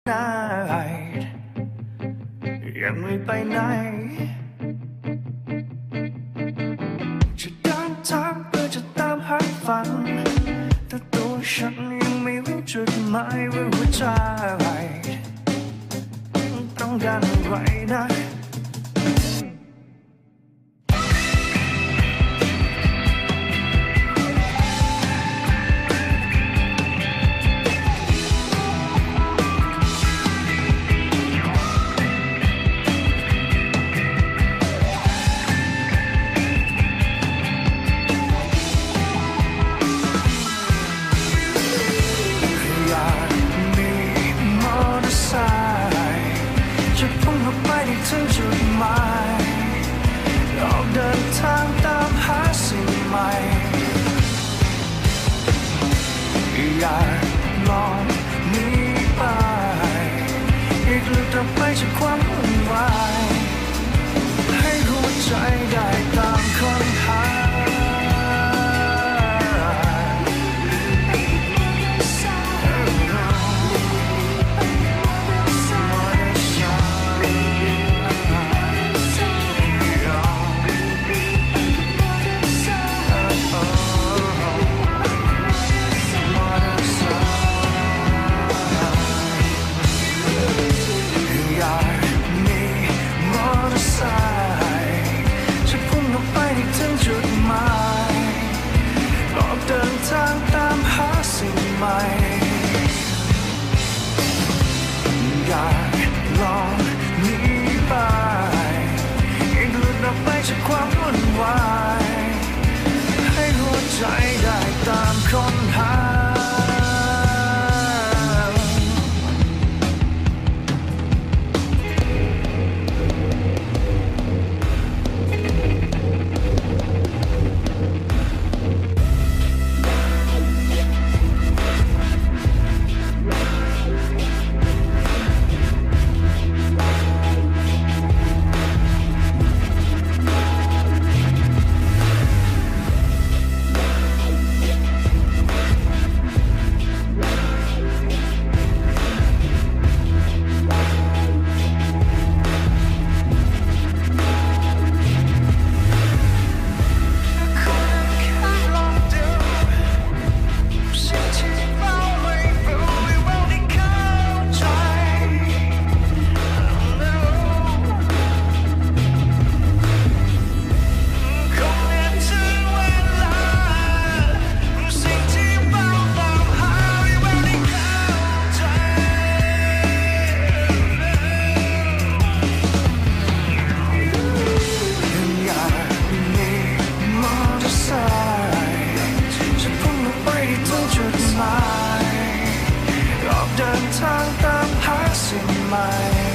ยังไม่ไปไหนจะเดินทางเพื่อจะตามหาฝันแต่ตัวฉันยังไม่รู้จุดหมายว่าหัวใจต้องการอะไรนะถึงจุดหมายออกเดินทางตามหาสิ่งใหม่อยากลองหนีไปอีกลึกต่อไปจากความวุ่นวายให้หัวใจได้ตามค้นหาเดินทางตามหาสิ่งใหม่อยากลองหนีไปอีกหลุดออกไปจากความวุ่นวายให้หัวใจได้ตามค้นหาเดินทางตามหาสิ่งใหม่